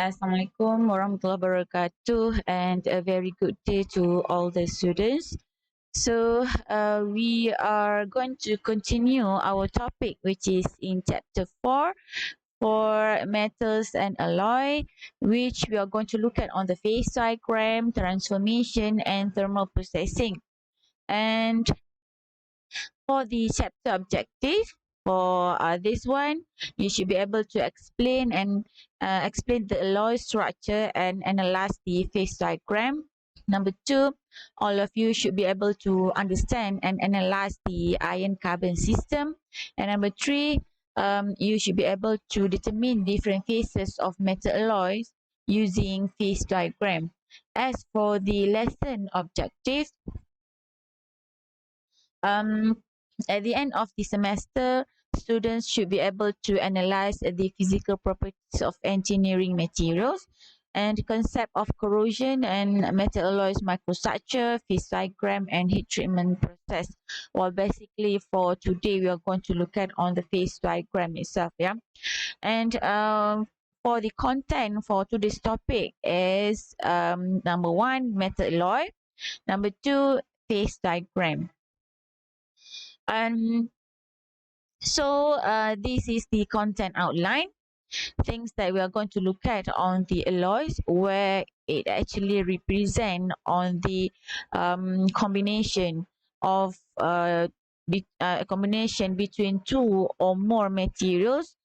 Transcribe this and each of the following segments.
Assalamualaikum warahmatullahi wabarakatuh, and a very good day to all the students. So, we are going to continue our topic, which is in chapter 4 for metals and alloy, which we are going to look at on the phase diagram, transformation, and thermal processing. And for the chapter objective, for this one, you should be able to explain explain the alloy structure and analyze the phase diagram. Number 2, all of you should be able to understand and analyze the iron carbon system. And number 3, you should be able to determine different phases of metal alloys using phase diagram. As for the lesson objective, um, at the end of the semester, students should be able to analyze the physical properties of engineering materials and the concept of corrosion and metal alloys microstructure, phase diagram, and heat treatment process. Well, basically for today, we are going to look at on the phase diagram itself. Yeah, and for the content for today's topic is number 1, metal alloy. Number 2, phase diagram. And so this is the content outline, things that we are going to look at on the alloys, where it actually represent on the combination of a combination between two or more materials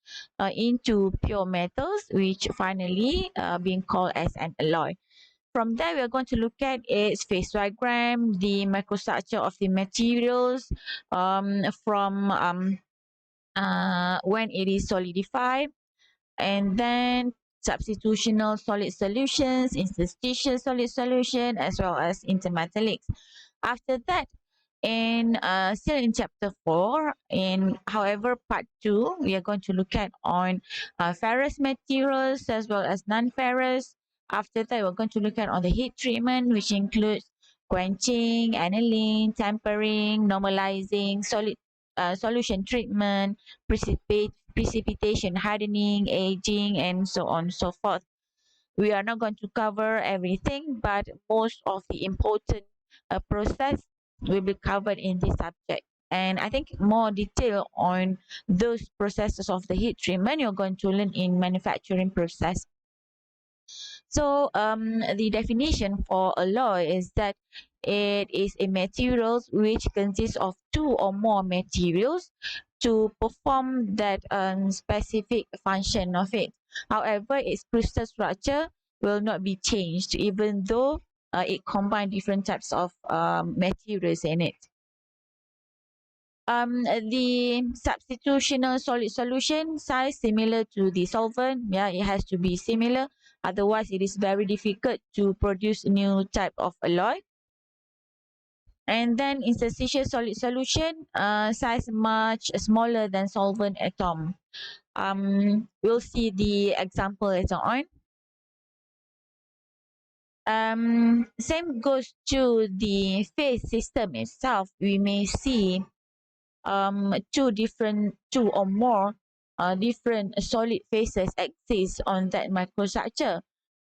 into pure metals, which finally being called as an alloy. From there, we are going to look at its phase diagram, the microstructure of the materials from when it is solidified, and then substitutional solid solutions, interstitial solid solution, as well as intermetallics. After that, in still in chapter 4, in however part 2, we are going to look at on ferrous materials as well as non-ferrous. After that, we're going to look at on the heat treatment, which includes quenching, annealing, tempering, normalizing, solid solution treatment, precipitation, hardening, aging, and so on and so forth. We are not going to cover everything, but most of the important process will be covered in this subject. And I think more detail on those processes of the heat treatment you're going to learn in manufacturing process. So the definition for alloy is that it is a materials which consists of two or more materials to perform that specific function of it. However, its crystal structure will not be changed even though it combines different types of materials in it. The substitutional solid solution size similar to the solvent. Yeah, it has to be similar. Otherwise, it is very difficult to produce new type of alloy. And then interstitial solid solution, size much smaller than solvent atom. We'll see the example later on. Same goes to the phase system itself. We may see two or more different solid phases exist on that microstructure.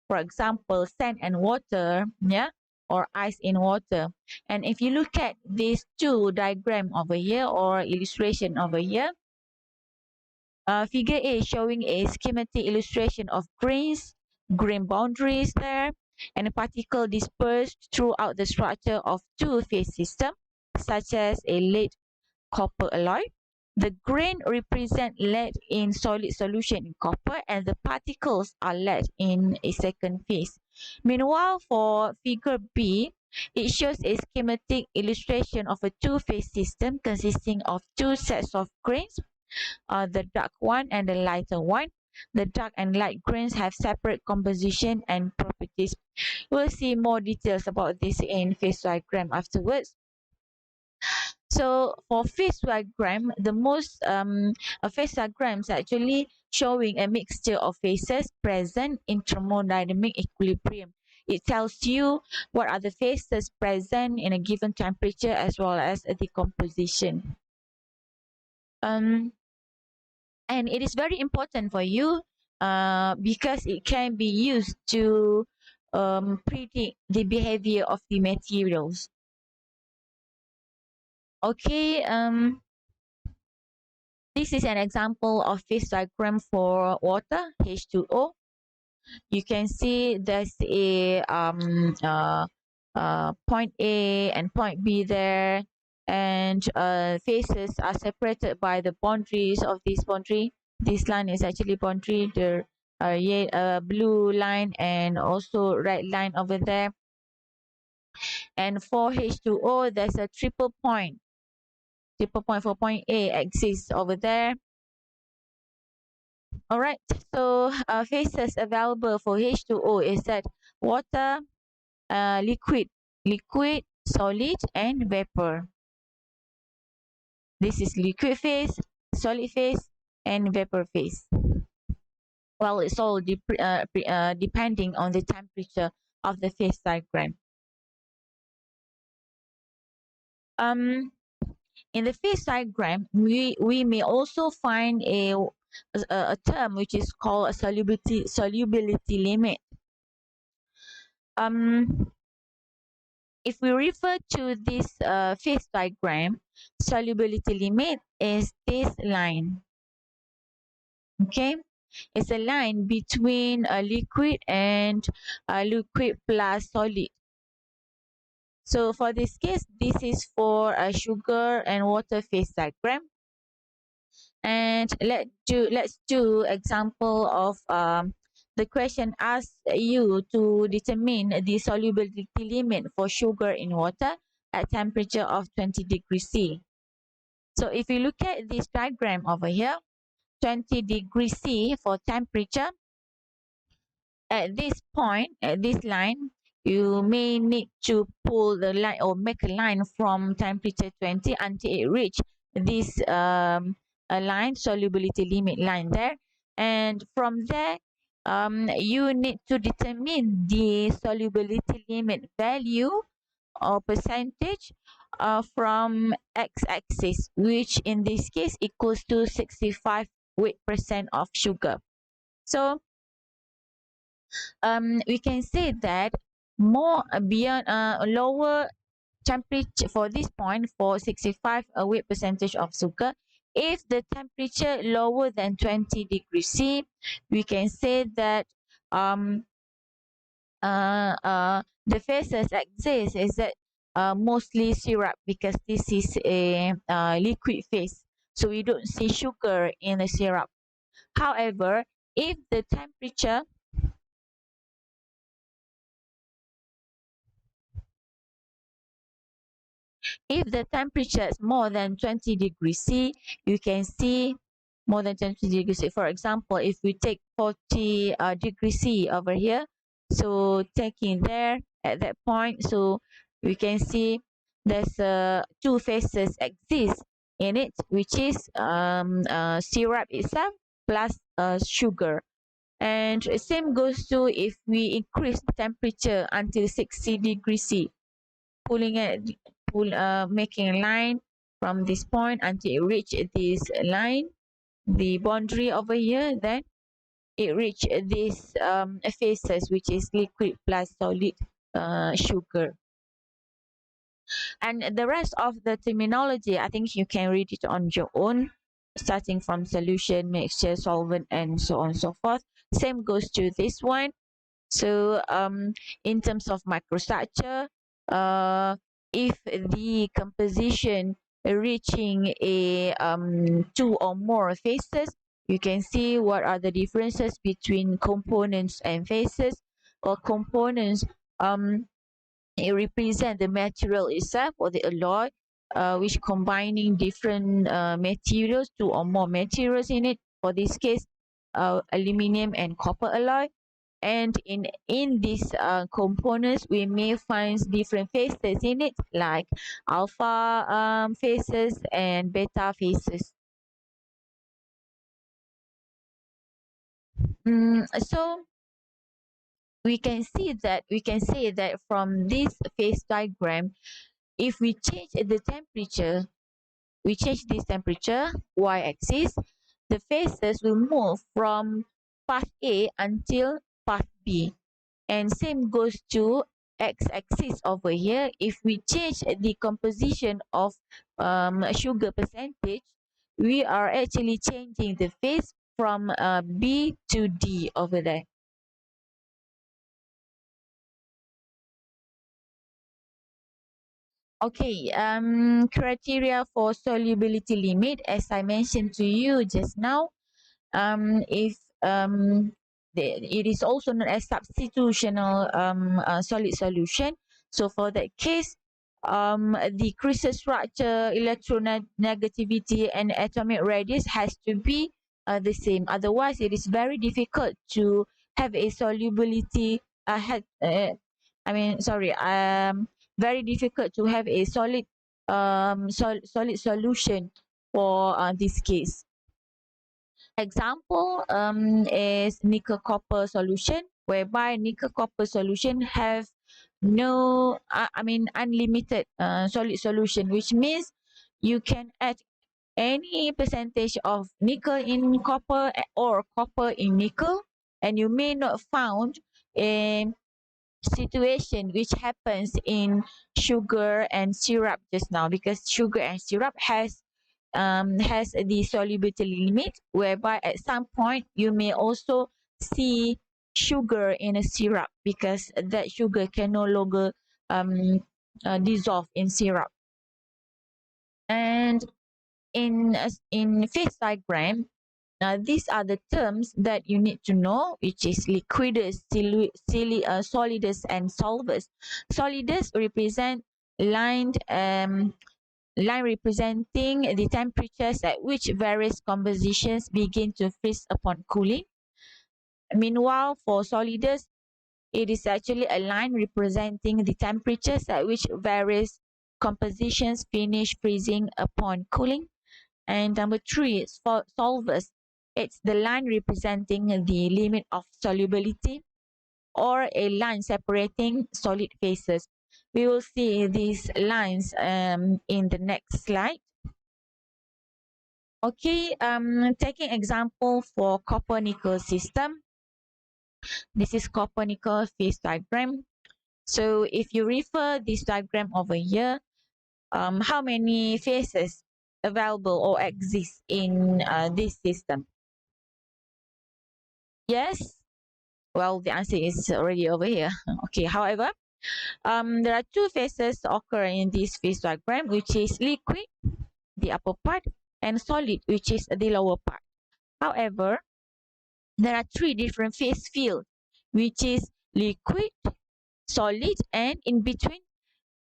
For example, sand and water, yeah, or ice in water. And if you look at these two diagram over here or illustration over here, figure A is showing a schematic illustration of grain boundaries there, and a particle dispersed throughout the structure of two phase system, such as a lead copper alloy. The grain represent lead in solid solution in copper, and the particles are lead in a second phase. Meanwhile, for figure B, it shows a schematic illustration of a two-phase system consisting of two sets of grains, the dark one and the lighter one. The dark and light grains have separate composition and properties. We'll see more details about this in phase diagram afterwards. So for phase diagram, the most phase diagrams actually showing a mixture of phases present in thermodynamic equilibrium. It tells you what are the phases present in a given temperature as well as the composition. And it is very important for you because it can be used to predict the behavior of the materials. Okay, this is an example of phase diagram for water, H2O. You can see there's a point A and point B there, and phases are separated by the boundaries of this boundary. This line is actually boundary, the blue line and also red line over there. And for H2O, there's a triple point for point A exists over there. All right, so phases available for H2O is that water, liquid, solid, and vapor. This is liquid phase, solid phase, and vapor phase. Well, it's all depending on the temperature of the phase diagram. In the phase diagram, we may also find a term which is called a solubility limit. If we refer to this phase diagram, solubility limit is this line. Okay, it's a line between a liquid and a liquid plus solid. So for this case, this is for a sugar and water phase diagram. And let's do example of the question asks you to determine the solubility limit for sugar in water at temperature of 20 degrees C. So if you look at this diagram over here, 20 degrees C for temperature, at this point, at this line, you may need to pull the line or make a line from temperature 20 until it reach this a line, solubility limit line there. And from there, you need to determine the solubility limit value or percentage from x-axis, which in this case equals to 65 weight% of sugar. So we can say that more beyond lower temperature for this point for 65 weight percentage of sugar, if the temperature lower than 20 degrees C, we can say that the phases exist is that mostly syrup, because this is a liquid phase, so we don't see sugar in the syrup. However, if the temperature is more than 20 degrees C, you can see more than 20 degrees C. For example, if we take 40 degrees C over here, so taking there at that point, so we can see there's two phases exist in it, which is syrup itself plus sugar. And same goes to if we increase the temperature until 60 degrees C, making a line from this point until it reach this line, the boundary over here, then it reach this phases, which is liquid plus solid sugar. And the rest of the terminology, I think you can read it on your own, starting from solution, mixture, solvent, and so on and so forth. Same goes to this one. So in terms of microstructure, if the composition reaching a two or more phases, you can see what are the differences between components and phases. Or components, it represents the material itself or the alloy, which combining different materials, two or more materials in it. For this case, aluminum and copper alloy. And in these components, we may find different phases in it, like alpha phases and beta phases. So we can say that from this phase diagram, if we change the temperature, this temperature y-axis, the phases will move from path A until path B. And same goes to x-axis over here. If we change the composition of sugar percentage, we are actually changing the phase from B to D over there. Okay, criteria for solubility limit, as I mentioned to you just now, if it is also known as substitutional solid solution. So for that case, the crystal structure, electronegativity, and atomic radius has to be the same. Otherwise, it is very difficult to have a solubility. I mean, sorry. Very difficult to have a solid solution for this case. Example is nickel copper solution, whereby nickel copper solution have no I mean unlimited solid solution, which means you can add any percentage of nickel in copper or copper in nickel, and you may not found a situation which happens in sugar and syrup just now, because sugar and syrup has the solubility limit, whereby at some point you may also see sugar in a syrup because that sugar can no longer dissolve in syrup. And in phase diagram, these are the terms that you need to know, which is liquidus, solidus, and solvus. Solidus represent lined line representing the temperatures at which various compositions begin to freeze upon cooling. Meanwhile, for solidus, it is actually a line representing the temperatures at which various compositions finish freezing upon cooling. And number three is for solvus. It's the line representing the limit of solubility, or a line separating solid phases. We will see these lines in the next slide. Okay, taking example for copper nickel system. This is copper nickel phase diagram. So if you refer this diagram over here, how many phases available or exist in this system? Yes. Well, the answer is already over here. Okay. However, there are two phases occur in this phase diagram, which is liquid, the upper part, and solid, which is the lower part. However, there are three different phase fields, which is liquid, solid, and in between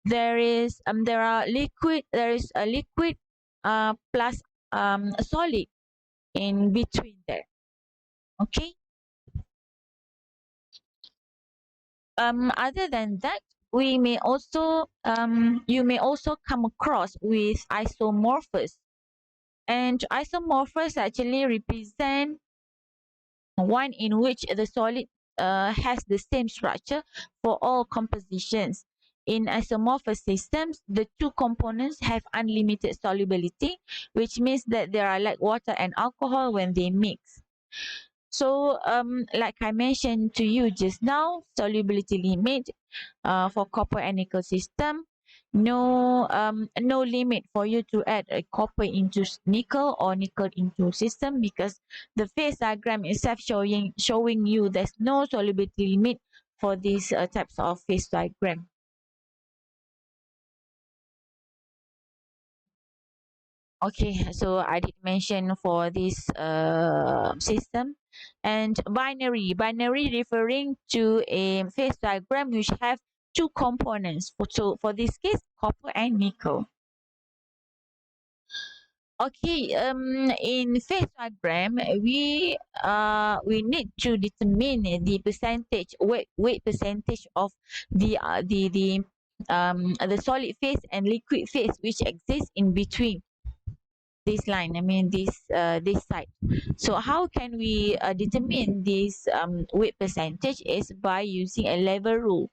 there is there is a liquid plus a solid in between there. Okay. Other than that, we may also you may also come across with isomorphous, and isomorphous actually represent one in which the solid has the same structure for all compositions. In isomorphous systems, the two components have unlimited solubility, which means that they are like water and alcohol when they mix. So, like I mentioned to you just now, solubility limit for copper and nickel system, no limit for you to add a copper into nickel or nickel into system, because the phase diagram itself showing you there's no solubility limit for these types of phase diagram. Okay, so I did mention for this system. And binary referring to a phase diagram which have two components. So for this case, copper and nickel. Okay, in phase diagram, we need to determine the percentage weight percentage of the solid phase and liquid phase which exists in between this line. I mean this side. So how can we determine this weight percentage is by using a lever rule.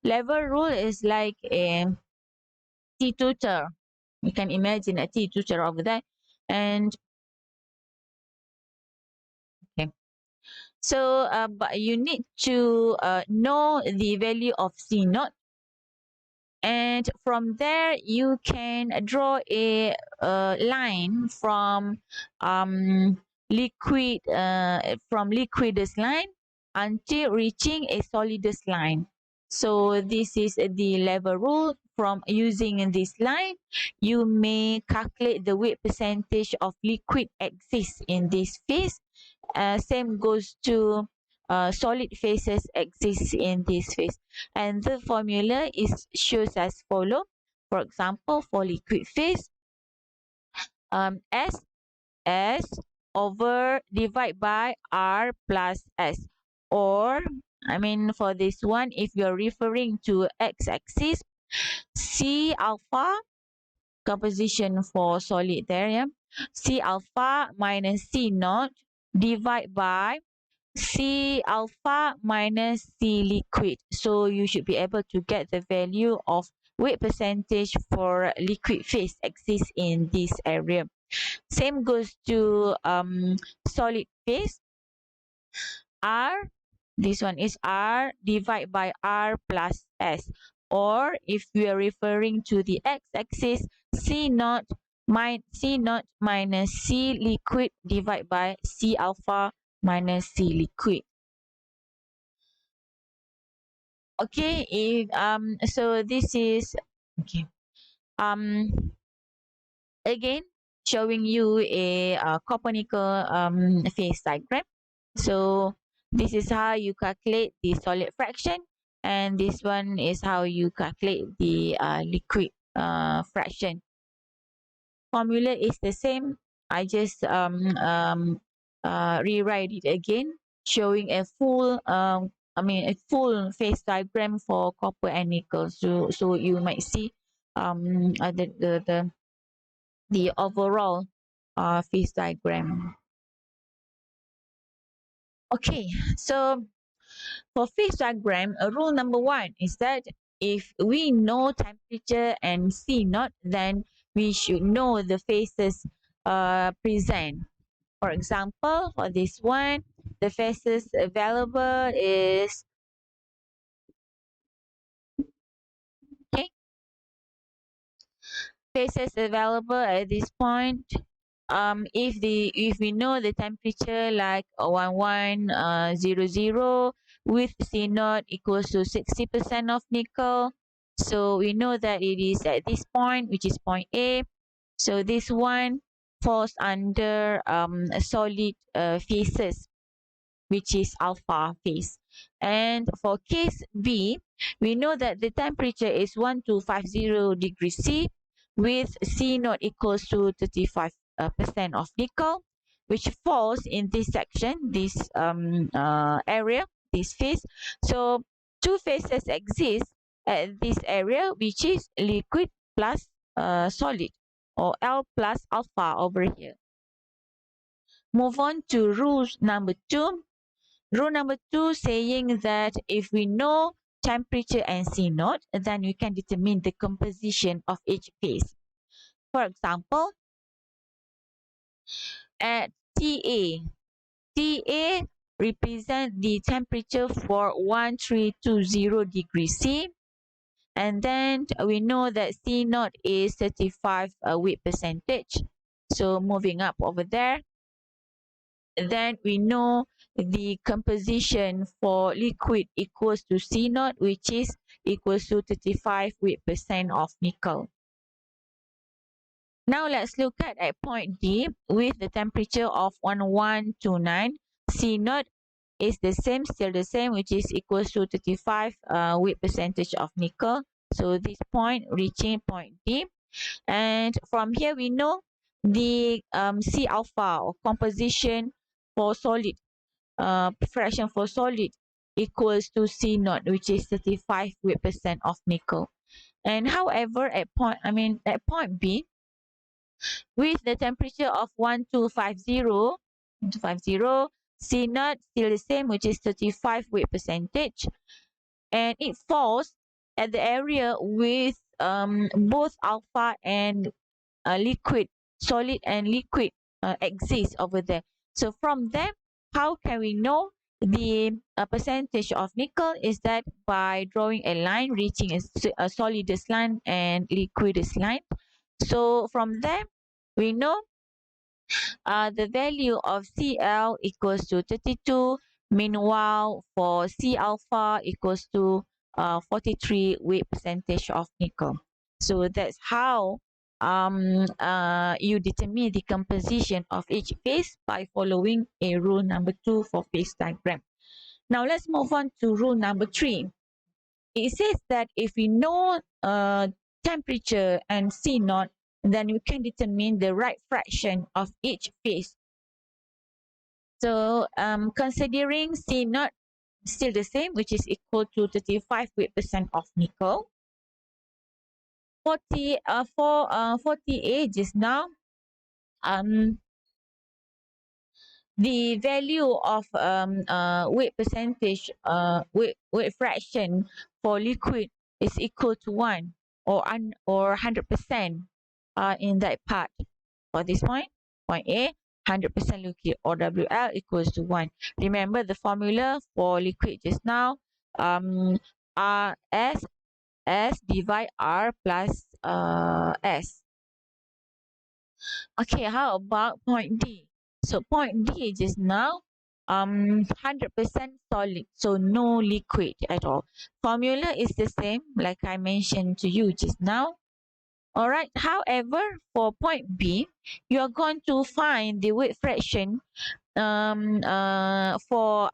Lever rule is like a T-tutor. You can imagine a T-tutor over there. And okay. So but you need to know the value of C naught, and from there you can draw a line liquid from liquidus line until reaching a solidus line. So this is the level rule. From using this line, you may calculate the weight percentage of liquid exists in this phase. Same goes to solid phases exist in this phase, and the formula is shows as follow. For example, for liquid phase, S S over divide by R plus S, or I mean for this one, if you're referring to x-axis, C alpha composition for solid there, yeah, C alpha minus C naught divide by C alpha minus C liquid. So you should be able to get the value of weight percentage for liquid phase exists in this area. Same goes to solid phase. R, this one is R divided by R plus S. Or if we are referring to the x-axis, C naught minus C liquid divided by C alpha minus C liquid. Okay, so this is okay. Um, again showing you a copper-nickel phase diagram. So this is how you calculate the solid fraction, and this one is how you calculate the liquid fraction. Formula is the same. I just rewrite it again, showing a full a full phase diagram for copper and nickel. So you might see the overall phase diagram. Okay, so for phase diagram, rule number one is that if we know temperature and C naught, then we should know the phases present. For example, for this one, the phases available is okay. Phases available at this point. If we know the temperature like 1100 with C naught equals to 60% of nickel, so we know that it is at this point, which is point A. So this one falls under solid phases, which is alpha phase. And for case B, we know that the temperature is 1250 degrees C with C naught equals to 35% of nickel, which falls in this section, this area, this phase. So two phases exist at this area, which is liquid plus solid, or L plus alpha over here. Move on to rule number two. Rule number two saying that if we know temperature and C naught, then we can determine the composition of each phase. For example, at TA represent the temperature for 1320 degrees C, and then we know that C naught is 35 weight percentage. So moving up over there, then we know the composition for liquid equals to C naught, which is equals to 35 weight percent of nickel. Now let's look at point D with the temperature of 1129. C naught is the same, still the same, which is equals to 35 weight percentage of nickel. So this point reaching point D, and from here we know the C alpha or composition for solid fraction for solid equals to C naught, which is 35 weight percent of nickel. And however, at point B, with the temperature of 1250, C naught still the same, which is 35 weight percentage, and it falls at the area with both alpha and liquid, solid and liquid exist over there. So from them, how can we know the percentage of nickel is that by drawing a line reaching a solidus line and liquidus line. So from there, we know the value of Cl equals to 32. Meanwhile, for C alpha equals to 43 weight percentage of nickel. So that's how you determine the composition of each phase by following a rule number 2 for phase diagram. Now let's move on to rule number 3. It says that if we know temperature and C naught, then we can determine the right fraction of each phase. So considering C naught still the same, which is equal to 35 weight percent of nickel. 40A just now, the value of weight percentage, weight fraction for liquid is equal to 1 or 100% in that part. For this point A, 100% liquid, or WL equals to 1. Remember the formula for liquid just now, R S divide R plus S. Okay, how about point D? So point D just now 100% solid, so no liquid at all. Formula is the same like I mentioned to you just now. All right, however, for point B, you are going to find the weight fraction for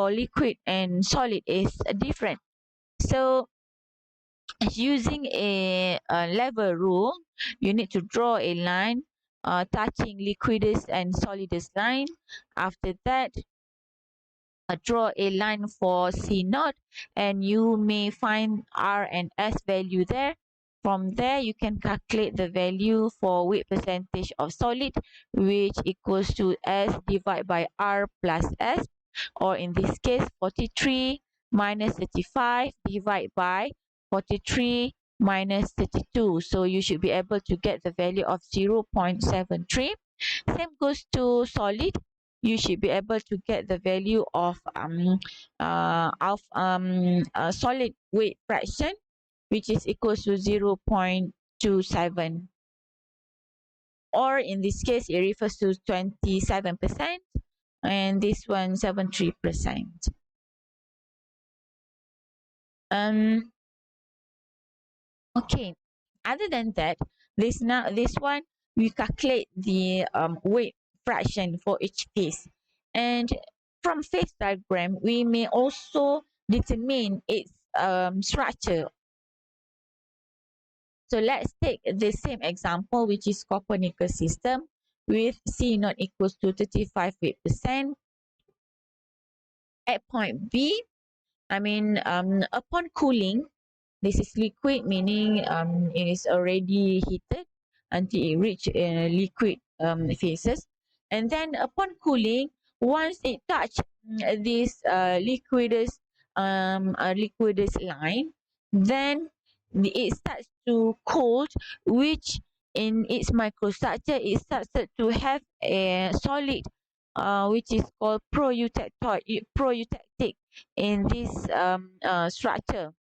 liquid and solid is different. So using a level rule, you need to draw a line touching liquidus and solidus line. After that, draw a line for C naught, and you may find R and S value there. From there, you can calculate the value for weight percentage of solid, which equals to S divided by R plus S, or in this case, 43 minus 35 divided by 43 minus 32. So you should be able to get the value of 0.73. Same goes to solid. You should be able to get the value of solid weight fraction, which is equals to 0.27, or in this case it refers to 27%, and this one 73%. Okay, other than that, this one we calculate the weight fraction for each phase, and from phase diagram we may also determine its structure. So let's take the same example, which is copper nickel system with C naught equals to 35 weight percent. At point B, upon cooling, this is liquid, meaning it is already heated until it reach liquid phases, and then upon cooling, once it touch this liquidus line, then it starts to cold, which in its microstructure it starts to have a solid which is called proeutectic in this structure,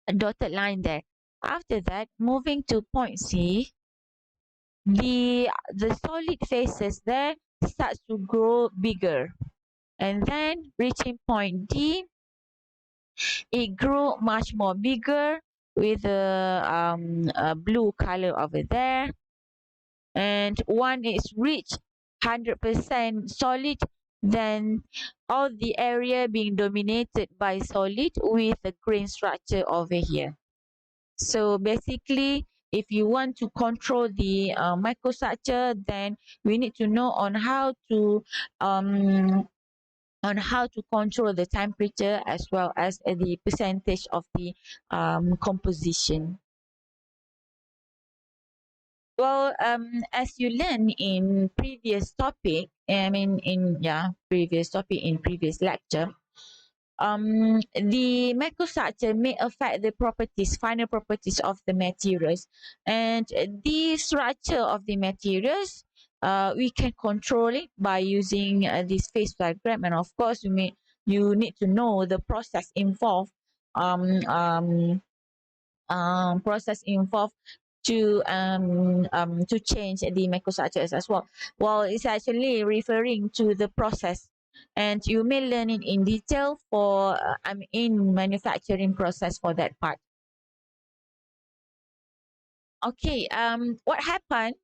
a dotted line there. After that, moving to point C, the solid faces there starts to grow bigger, and then reaching point D, it grew much more bigger with a blue color over there, and when it's reached 100% solid, then all the area being dominated by solid with the grain structure over here. So basically, if you want to control the microstructure, then we need to know um, on how to control the temperature as well as the percentage of the composition. Well, as you learn in previous topic, previous topic in previous lecture, the microstructure may affect the final properties of the materials, and the structure of the materials we can control it by using this phase diagram. And of course you need to know the process involved, um, um, process involved to change the microstructures as well. Well, it's actually referring to the process, and you may learn it in detail for in manufacturing process for that part. Okay, what happened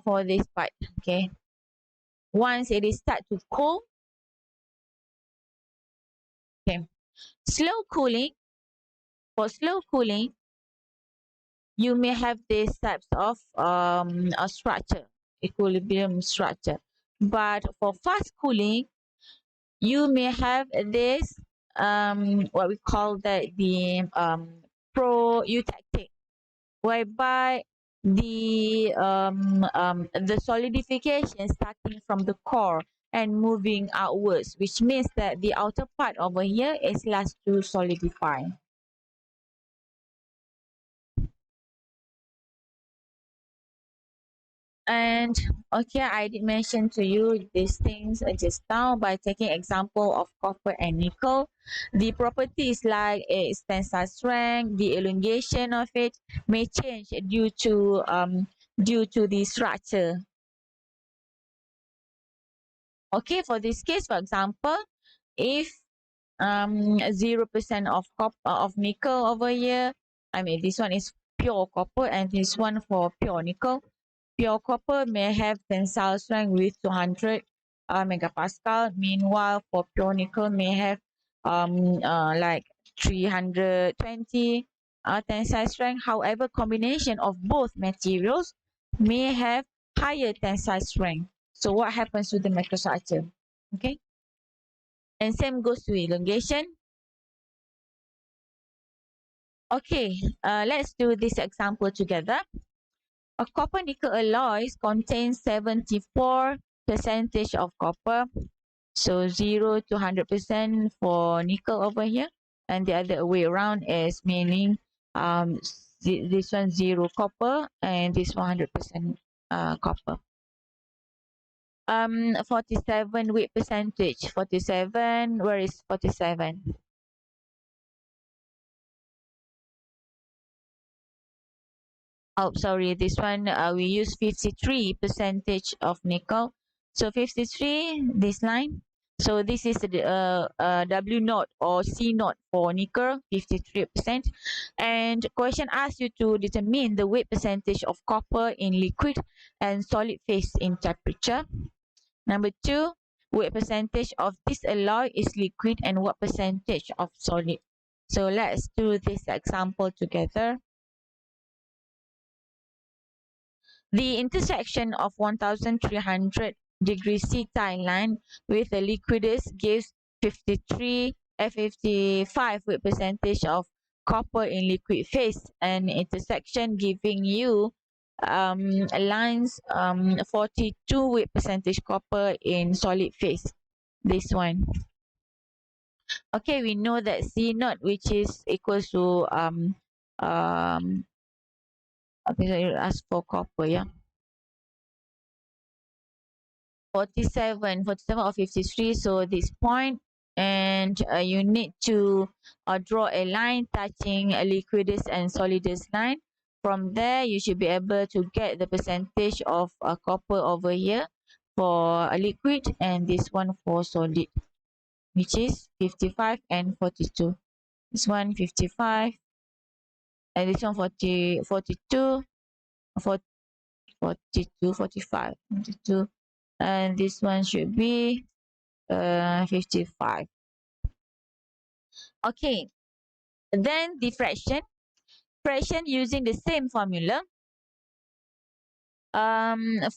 for this part? Okay, once it is start to cool, okay, slow cooling. For slow cooling, you may have these types of a structure, equilibrium structure. But for fast cooling, you may have this what we call the pro-eutectic, whereby the solidification starting from the core and moving outwards, which means that the outer part over here is last to solidify. And okay, I did mention to you these things just now by taking example of copper and nickel. The properties like its tensile strength, the elongation of it may change due to the structure. Okay, for this case, for example, if 0% of copper of nickel over here, I mean this one is pure copper and this one for pure nickel. Pure copper may have tensile strength with 200 megapascal. Meanwhile, for pure nickel may have like 320 tensile strength. However, combination of both materials may have higher tensile strength. So what happens to the microstructure? Okay, and same goes to elongation. Okay, let's do this example together. A copper nickel alloys contains 74 percentage of copper. So 0 to 100% for nickel over here. And the other way around is meaning this one 0 copper and this 100% copper. 47 weight percentage. 47, where is 47? Oh, sorry, this one we use 53 percentage of nickel. So 53, this line. So this is the W naught or C naught for nickel, 53%. And question asks you to determine the weight percentage of copper in liquid and solid phase in temperature. Number 2, weight percentage of this alloy is liquid and what percentage of solid. So let's do this example together. The intersection of 1300 degrees C line with the liquidus gives 55 weight percentage of copper in liquid phase, and intersection giving you lines 42 weight percentage copper in solid phase. This one. Okay, we know that C naught, which is equals to okay, so you ask for copper, yeah. 47 or 53, so this point, and you need to draw a line touching a liquidus and solidus line. From there you should be able to get the percentage of copper over here for a liquid and this one for solid, which is 55 and 42. This one 55 and this one 40, 42, 40, 42, 45, 42, and this one should be 55. Okay, then the fraction using the same formula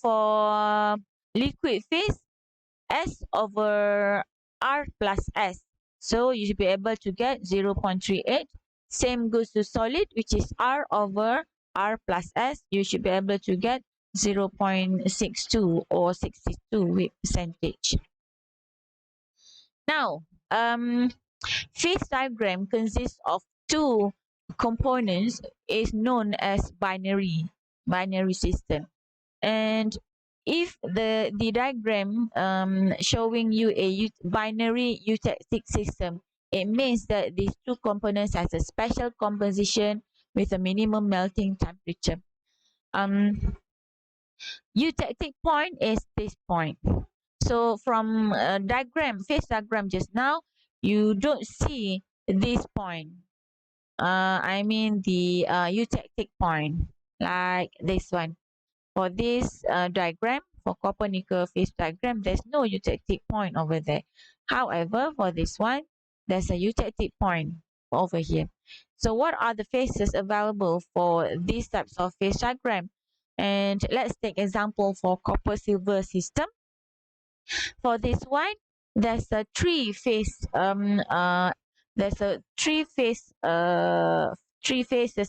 for liquid phase, S over R plus S. So you should be able to get 0.38. Same goes to solid, which is R over R plus S. You should be able to get 0.62 or 62 weight percentage. Now, phase diagram consists of two components, is known as binary system. And if the diagram showing you a binary eutectic system, it means that these two components has a special composition with a minimum melting temperature. Eutectic point is this point. So from diagram, phase diagram just now, you don't see this point. I mean the eutectic point, like this one. For this diagram, for copper nickel phase diagram, there's no eutectic point over there. However, for this one, there's a eutectic point over here. So what are the phases available for these types of phase diagram? And let's take example for copper silver system. For this one, there's a three phases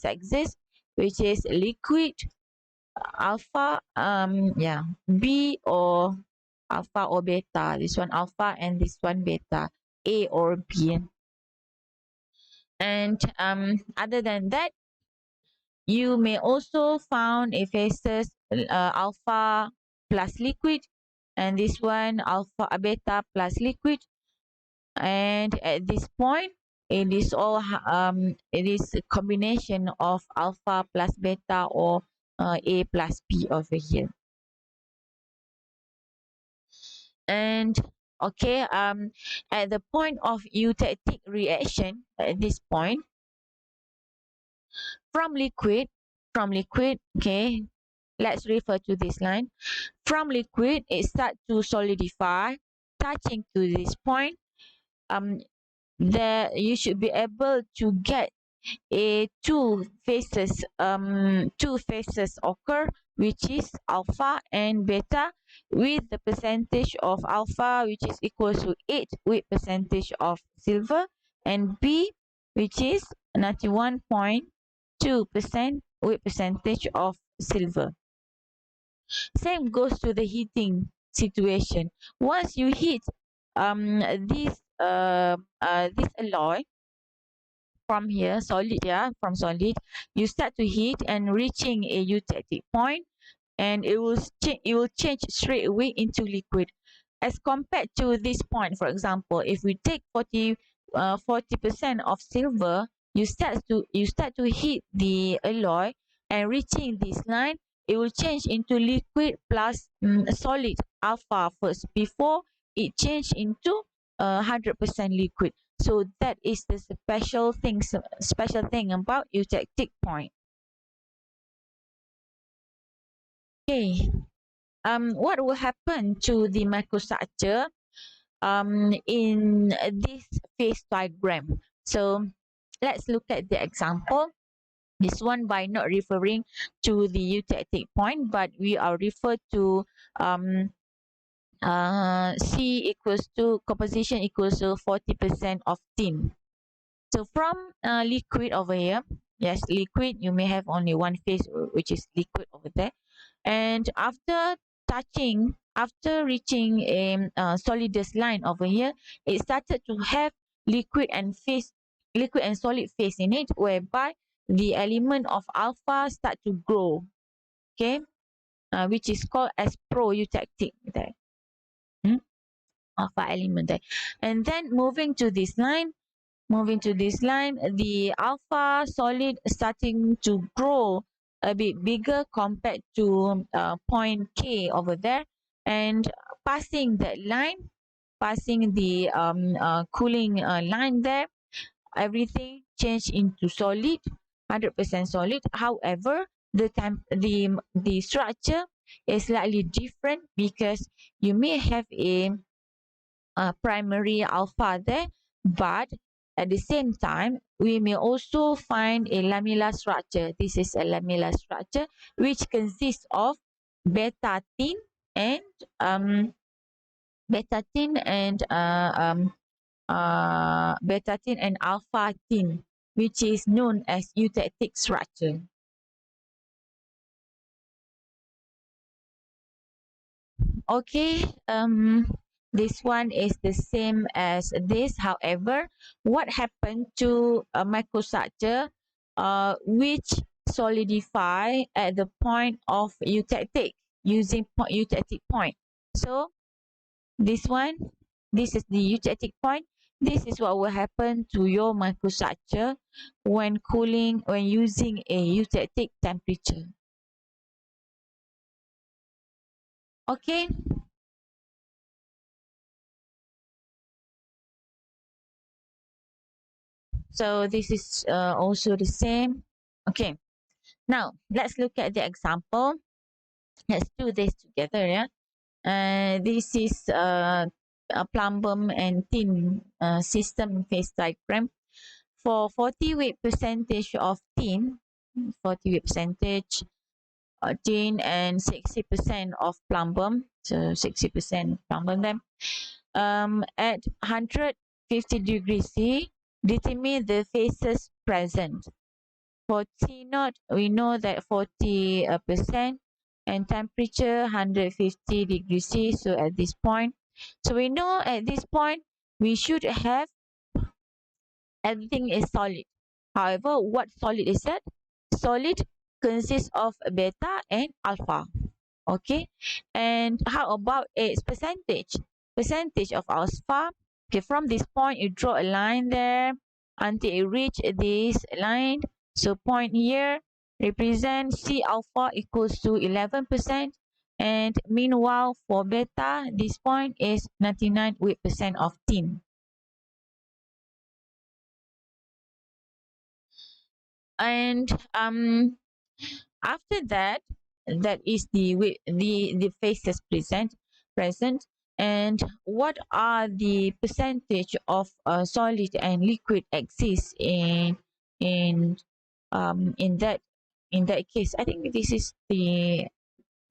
exist, which is liquid, alpha, yeah, B or alpha or beta. This one alpha and this one beta, A or B. And other than that, you may also found a phases alpha plus liquid, and this one alpha beta plus liquid. And at this point, it is a combination of alpha plus beta or A plus B over here. And okay, at the point of eutectic reaction, at this point, from liquid, okay, let's refer to this line. From liquid, it starts to solidify, touching to this point. There you should be able to get two phases occur, which is alpha and beta, with the percentage of alpha which is equal to 8 with percentage of silver, and B, which is 91.2% with percentage of silver. Same goes to the heating situation. Once you heat this alloy from here, solid, yeah, from solid, you start to heat and reaching a eutectic point, and it will change straight away into liquid. As compared to this point, for example, if we take 40% of silver, you start to heat the alloy, and reaching this line, it will change into liquid plus solid alpha first before it change into 100% liquid. So that is the special thing about eutectic point. Okay. What will happen to the microstructure in this phase diagram? So let's look at the example. This one by not referring to the eutectic point, but we are referred to C equals to composition equals to 40% of tin. So from liquid over here, yes, liquid, you may have only one phase, which is liquid over there. And after reaching a solidus line over here, it started to have liquid and solid phase in it, whereby the element of alpha start to grow, okay, which is called as pro-eutectic there. Alpha element there. And then moving to this line, the alpha solid starting to grow a bit bigger compared to point K over there, and passing that line, passing the cooling line there, everything changed into solid, 100% solid. However, the structure is slightly different, because you may have a primary alpha there, but at the same time, we may also find a lamellar structure. This is a lamellar structure which consists of beta tin and um, beta tin and beta tin and alpha tin, which is known as eutectic structure. Okay, this one is the same as this. However, what happened to a microstructure which solidify at the point of eutectic? using eutectic point. So this one, this is the eutectic point. This is what will happen to your microstructure when cooling, when using a eutectic temperature. Okay. So this is also the same. Okay. Now let's look at the example. Let's do this together. Yeah. This is a plumber and tin system phase diagram. For 40 weight percentage of tin, 40 weight percentage tin and 60% of plumber, so 60% plumber then. At 150 degrees C, determine the phases present. For T naught, we know that 40% and temperature 150 degrees C. So at this point, so we know at this point we should have everything is solid. However, what solid is that? Solid consists of beta and alpha. Okay, and how about its percentage? Percentage of alpha. Okay, from this point you draw a line there until you reach this line. So point here represent C alpha equals to 11%, and meanwhile for beta this point is 99% of tin. And after that, that is the phases present. And what are the percentage of solid and liquid exist in that in that case? I think this is the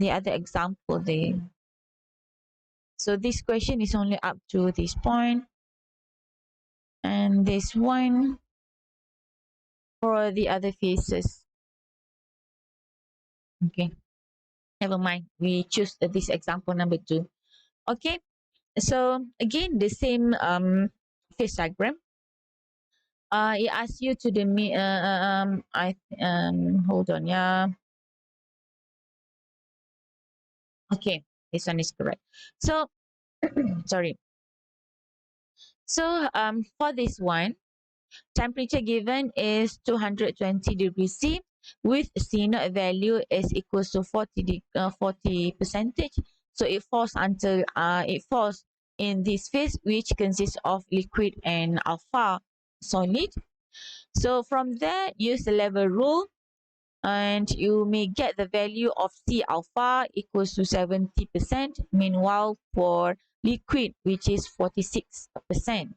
other example there. So this question is only up to this point, and this one for the other phases. Okay, never mind. We choose this example number 2. Okay, so again the same phase diagram. It asks you to the I hold on, yeah. Okay, this one is correct. So sorry. So for this one, temperature given is 220 degrees C with C naught value is equals to 40 percentage. So it falls until it falls in this phase, which consists of liquid and alpha solid. So from there, use the level rule and you may get the value of C alpha equals to 70%. Meanwhile, for liquid, which is 46%.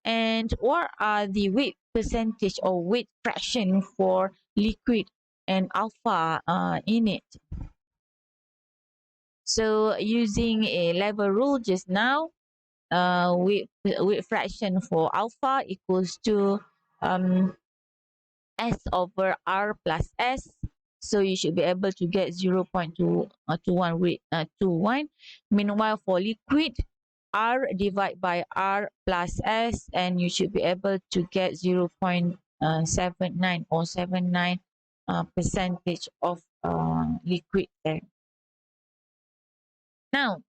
And what are the weight percentage or weight fraction for liquid and alpha in it? So using a level rule just now, weight fraction for alpha equals to um, S over R plus S. So you should be able to get 0.21. Meanwhile, for liquid, R divided by R plus S, and you should be able to get 0.79 or 79 percentage of liquid there. Now,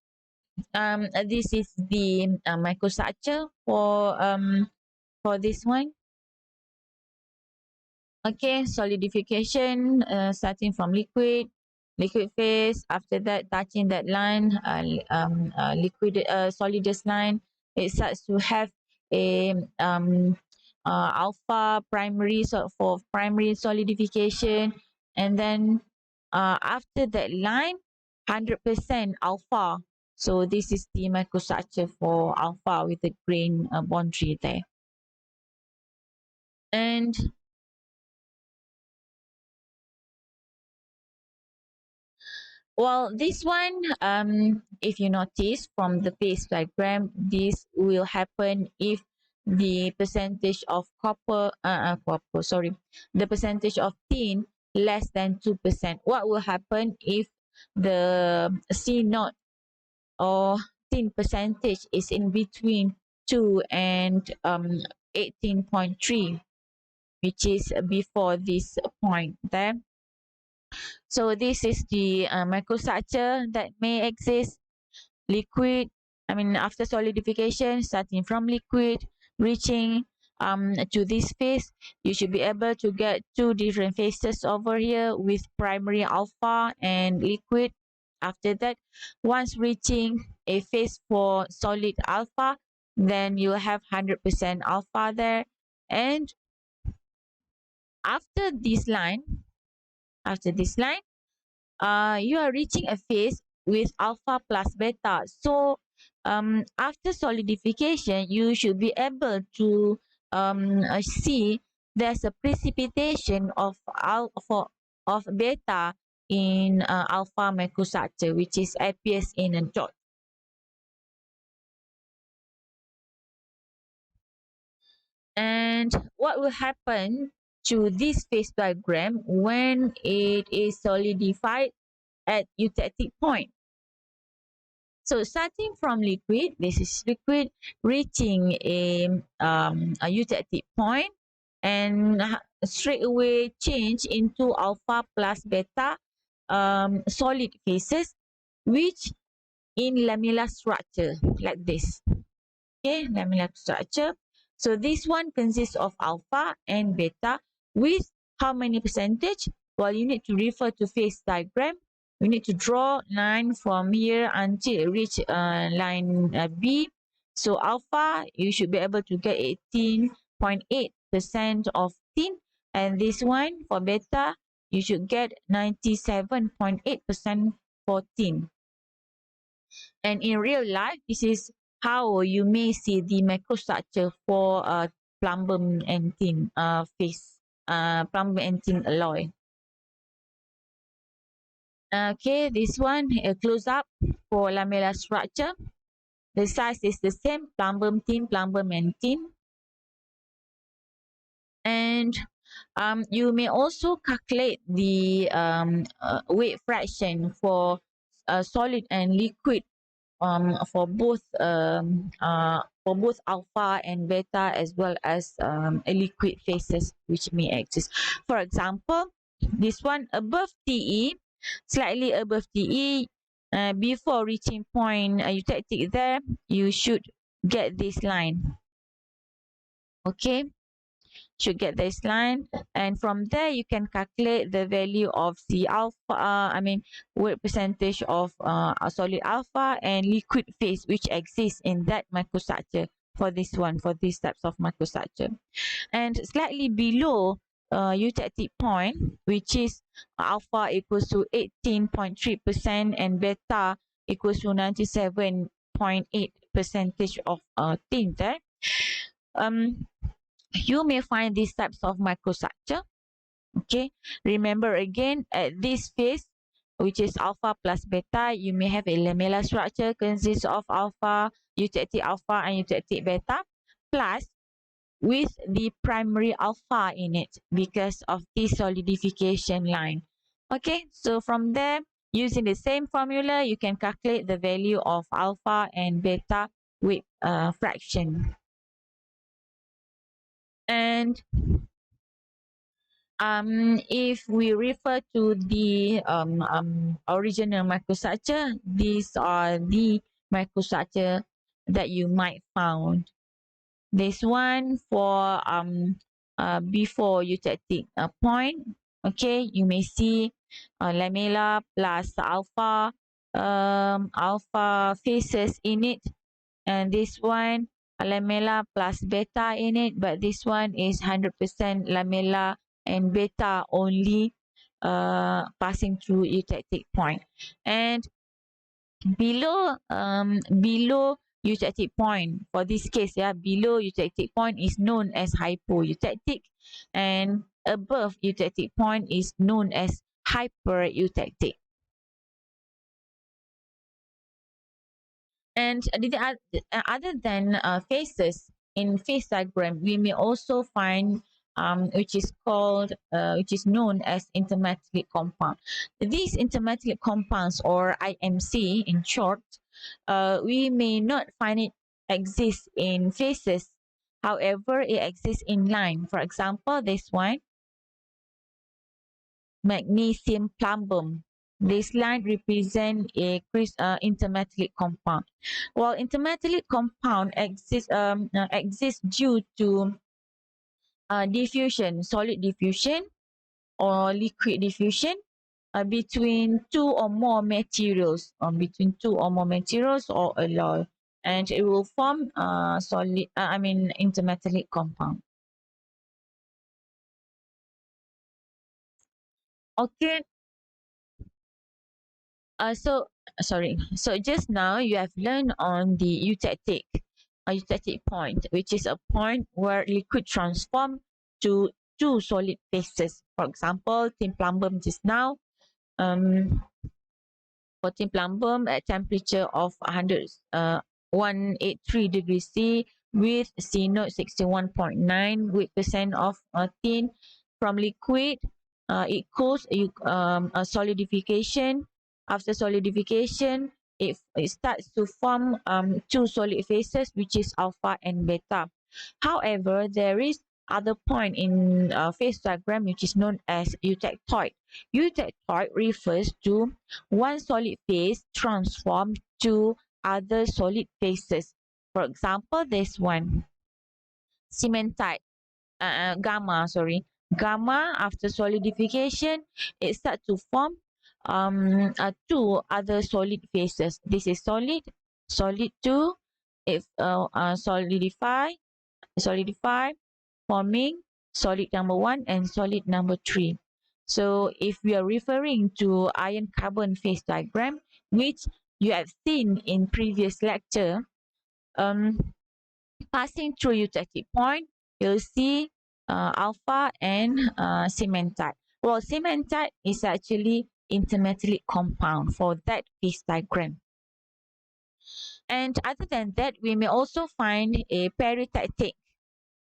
this is the microstructure for this one. Okay, solidification starting from liquid phase. After that, touching that line, solidus line, it starts to have a alpha primary, so for primary solidification, and then after that line, 100% alpha. So this is the microstructure for alpha with the grain boundary there. And well, this one, if you notice from the phase diagram, this will happen if the percentage of the percentage of tin less than 2%. What will happen if the C naught or tin percentage is in between 2 and 18.3, which is before this point there? So this is the microstructure that may exist. Liquid, I mean after solidification, starting from liquid, reaching to this phase, you should be able to get two different phases over here with primary alpha and liquid. After that, once reaching a phase for solid alpha, then you have 100% alpha there. And after this line, after this line, you are reaching a phase with alpha plus beta. So after solidification, you should be able to see there's a precipitation of of beta in alpha microstructure, which is appears in a dot. And what will happen to this phase diagram when it is solidified at eutectic point? So starting from liquid, this is liquid reaching a eutectic point and straight away change into alpha plus beta solid phases, which in lamellar structure like this. Okay, lamellar structure. So this one consists of alpha and beta with how many percentage? Well, you need to refer to phase diagram. You need to draw line from here until it reach line B. So alpha, you should be able to get 18.8% of tin. And this one for beta, you should get 97.8% for tin. And in real life, this is how you may see the microstructure for plumbum and tin phase, plumbum and tin alloy. Okay, this one a close up for lamellar structure. The size is the same, plumbum and tin. And you may also calculate the weight fraction for solid and liquid for both alpha and beta, as well as a liquid phases which may exist. For example, this one above TE, slightly above TE, before reaching point eutectic there, you should get this line. Okay, should get this line, and from there you can calculate the value of the alpha weight percentage of a solid alpha and liquid phase which exists in that microstructure for this one, for these types of microstructure. And slightly below eutectic point, which is alpha equals to 18.3% and beta equals to 97.8 percentage of tin there, you may find these types of microstructure. Okay, remember again, at this phase, which is alpha plus beta, you may have a lamellar structure consists of alpha, eutectic alpha and eutectic beta, plus with the primary alpha in it because of this solidification line. Okay, so from there, using the same formula, you can calculate the value of alpha and beta weight fraction. And if we refer to the original microstructure, these are the microstructure that you might found. This one for before eutectic point. Okay, you may see lamella plus alpha alpha phases in it, and this one lamella plus beta in it, but this one is 100% lamella and beta only passing through eutectic point. And below eutectic point, for this case, yeah, below eutectic point is known as hypoeutectic, and above eutectic point is known as hypereutectic. And other than phases in phase diagram, we may also find which is called which is known as intermetallic compound. These intermetallic compounds, or IMC in short, we may not find it exist in phases. However, it exists in line. For example, this one, magnesium plumbum. This line represents a intermetallic compound. While intermetallic compound exists due to diffusion, solid diffusion or liquid diffusion between two or more materials, or alloy, and it will form intermetallic compound. Okay. So sorry. So just now you have learned on the eutectic point, which is a point where liquid transform to two solid phases. For example, tin plumbum just now. For plumbum at temperature of 183 degrees C with C note 61.9 weight percent of tin from liquid. It cools a solidification. After solidification, it starts to form two solid phases, which is alpha and beta. However, there is other point in phase diagram which is known as eutectoid. Eutectoid refers to one solid phase transformed to other solid phases. For example, this one, cementite, gamma, sorry. Gamma, after solidification, it starts to form two other solid phases. This is solid, solid 2, if solidify, forming solid number 1 and solid number 3. So if we are referring to iron carbon phase diagram, which you have seen in previous lecture, um, passing through eutectic point, you'll see alpha and cementite. Well, cementite is actually intermetallic compound for that phase diagram. And other than that, we may also find a peritectic.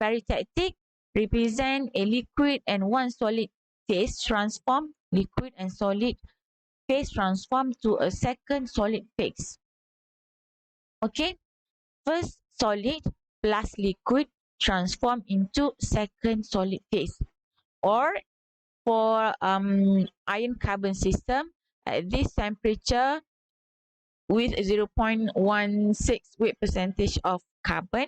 Peritectic represent a liquid and one solid phase transform, liquid and solid phase transform to a second solid phase. Okay, first solid plus liquid transform into second solid phase. Or for iron carbon system, at this temperature with 0.16 weight percentage of carbon,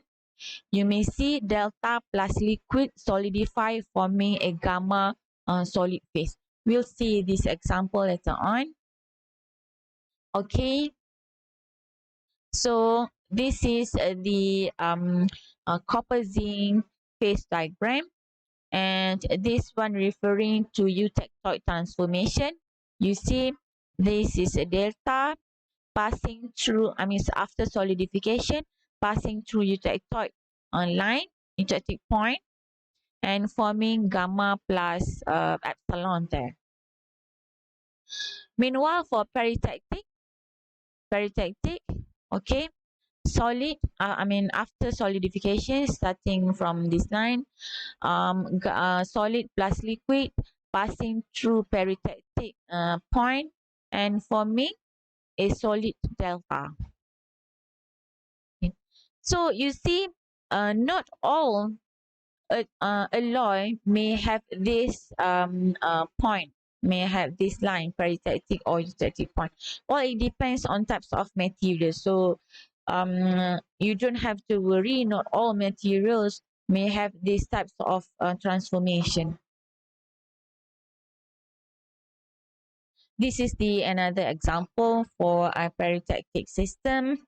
you may see delta plus liquid solidify forming a gamma solid phase. We'll see this example later on. Okay, so this is the copper zinc phase diagram, and this one referring to eutectoid transformation. You see, this is a delta passing through, after solidification, passing through eutectoid line, eutectic point, and forming gamma plus epsilon there. Meanwhile, for peritectic, okay, solid, after solidification, starting from this line, solid plus liquid passing through peritectic point and forming a solid delta. Okay. So you see, not all alloy may have this point, may have this line, peritectic or eutectic point. Well, it depends on types of materials. So you don't have to worry, not all materials may have these types of transformation. This is the another example for a peritectic system.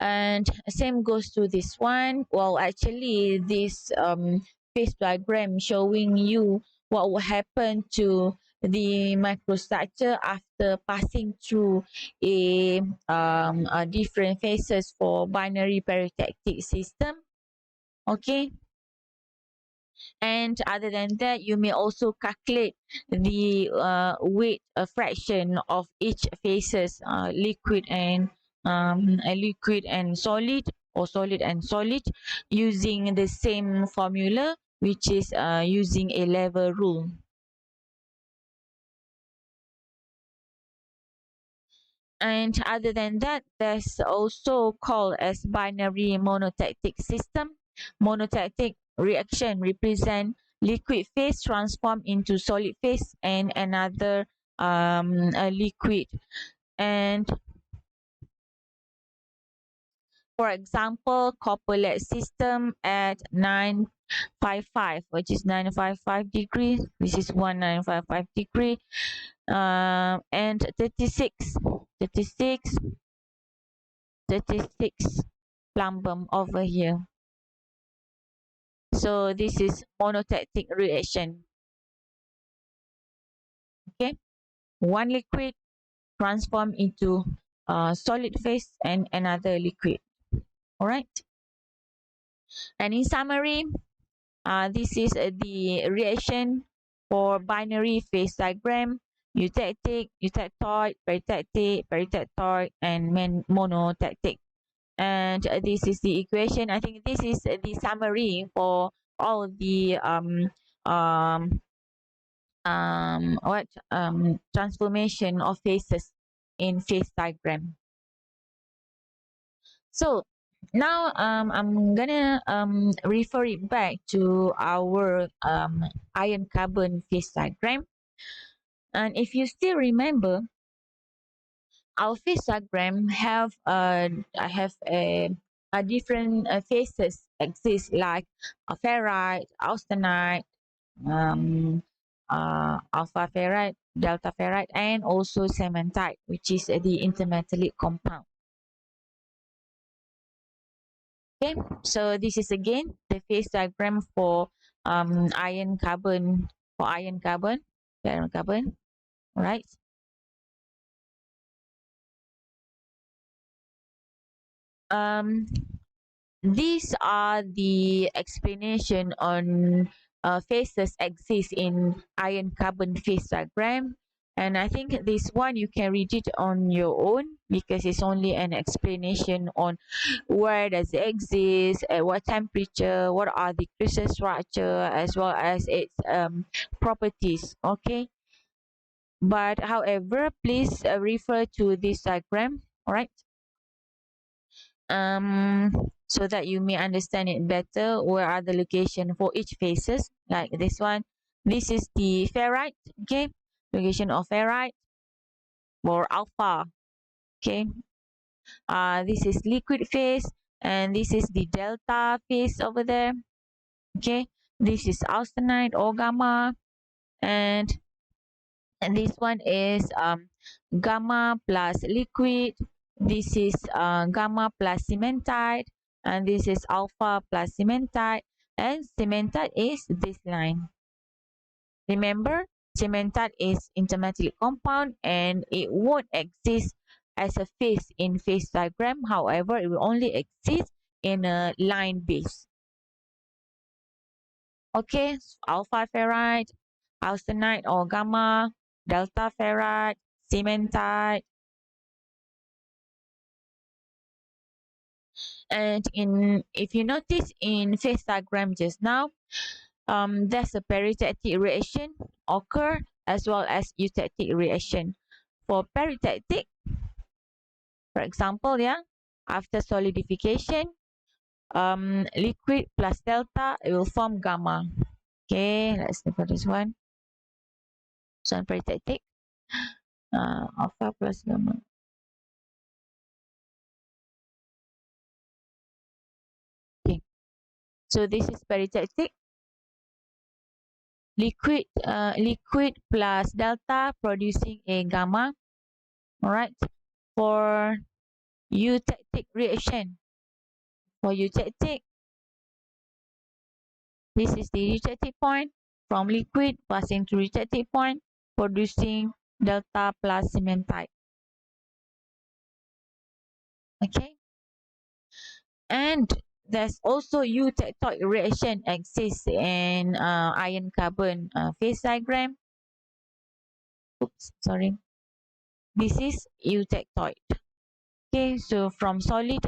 And same goes to this one. Well, actually, this phase diagram showing you what will happen to the microstructure after passing through a different phases for binary peritectic system. Okay. And other than that, you may also calculate the weight fraction of each phases, liquid and solid, or solid and solid, using the same formula, which is using a lever rule. And other than that, there's also called as binary monotactic system. Monotactic reaction represent liquid phase transform into solid phase and another a liquid. And for example, copper lead system at 955, which is 955 degrees. This is 1955 degree. And 36 plumbum over here. So this is monotactic reaction. Okay, one liquid transform into solid phase and another liquid. All right. And in summary, this is the reaction for binary phase diagram: eutectic, eutectoid, peritectic, peritectoid, and monotactic. And this is the equation. I think this is the summary for all the um, transformation of phases in phase diagram. So now I'm gonna refer it back to our iron carbon phase diagram. And if you still remember, our phase diagram have a different phases exist, like a ferrite, austenite, alpha ferrite, delta ferrite, and also cementite, which is the intermetallic compound. Okay, so this is again the phase diagram for iron carbon, iron carbon. All right. Um, these are the explanation on phases exist in iron carbon phase diagram. And I think this one you can read it on your own because it's only an explanation on where does it exist, at what temperature, what are the crystal structure, as well as its properties. Okay. But however, please refer to this diagram. All right. So that you may understand it better, where are the location for each phases, like this one. This is the ferrite. Okay, location of ferrite or alpha. Okay, this is liquid phase, and this is the delta phase over there. Okay, this is austenite or gamma, and this one is gamma plus liquid. This is gamma plus cementite, and this is alpha plus cementite, and cementite is this line. Remember, cementite is intermetallic compound and it won't exist as a phase in phase diagram. However, it will only exist in a line base. Okay, alpha ferrite, austenite or gamma, delta ferrite, cementite. And if you notice in phase diagram just now, there's a peritectic reaction occur as well as eutectic reaction. For peritectic, for example, yeah, after solidification, liquid plus delta, it will form gamma. Okay, let's look at this one. So peritectic, alpha plus gamma. Okay, so this is peritectic. Liquid plus delta producing a gamma. All right. For eutectic reaction, for eutectic, this is the eutectic point from liquid passing to eutectic point, producing delta plus cementite. Okay. And there's also eutectoid reaction exists in iron carbon phase diagram. Oops, sorry. This is eutectoid. Okay, so from solid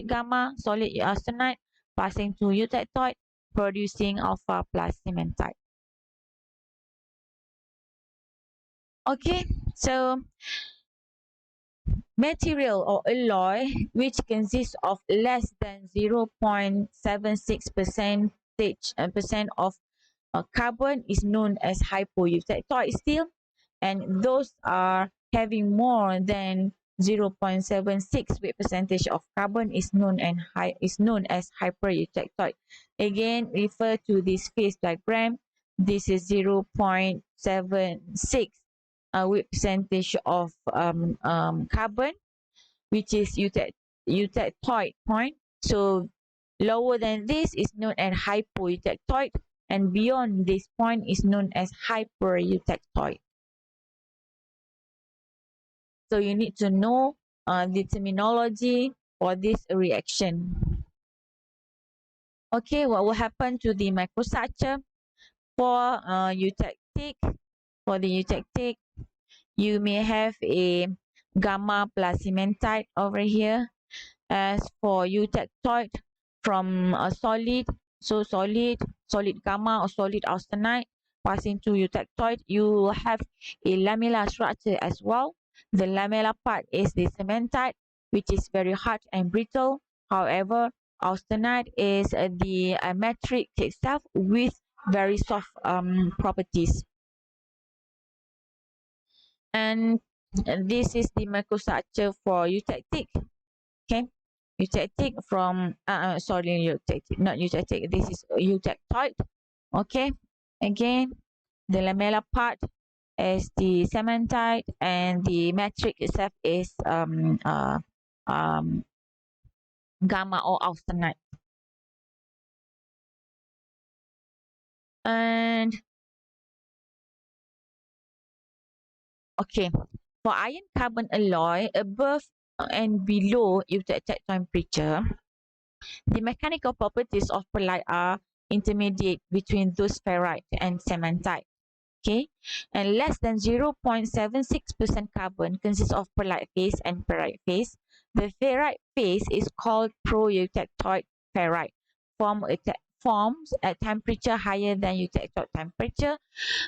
gamma, solid austenite, passing to eutectoid, producing alpha plus cementite. Okay, so material or alloy which consists of less than 0.76% percent of carbon is known as hypoeutectoid still, and those are having more than 0.76 weight percentage of carbon is known as hypereutectoid. Again, refer to this phase diagram. This is 0.76 weight percentage of carbon, which is eutectoid point. So lower than this is known as hypoeutectoid, and beyond this point is known as hypereutectoid. So you need to know the terminology for this reaction. Okay, what will happen to the microstructure for eutectic? For the eutectic, you may have a gamma plus cementite over here. As for eutectoid, from a solid, so solid gamma or solid austenite passing to eutectoid, you have a lamellar structure as well. The lamellar part is the cementite, which is very hard and brittle. However, austenite is the metric itself with very soft properties. And this is the microstructure for eutectic. Okay, eutectic from sorry, eutectic, not eutectic. This is eutectoid. Okay, again, the lamellar part is the cementite, and the metric itself is gamma or austenite. And okay, for iron carbon alloy above and below eutectic temperature, the mechanical properties of pearlite are intermediate between those ferrite and cementite. Okay, and less than 0.76% carbon consists of pearlite phase and ferrite phase. The ferrite phase is called pro-eutectoid ferrite, forms at temperature higher than eutectoid temperature,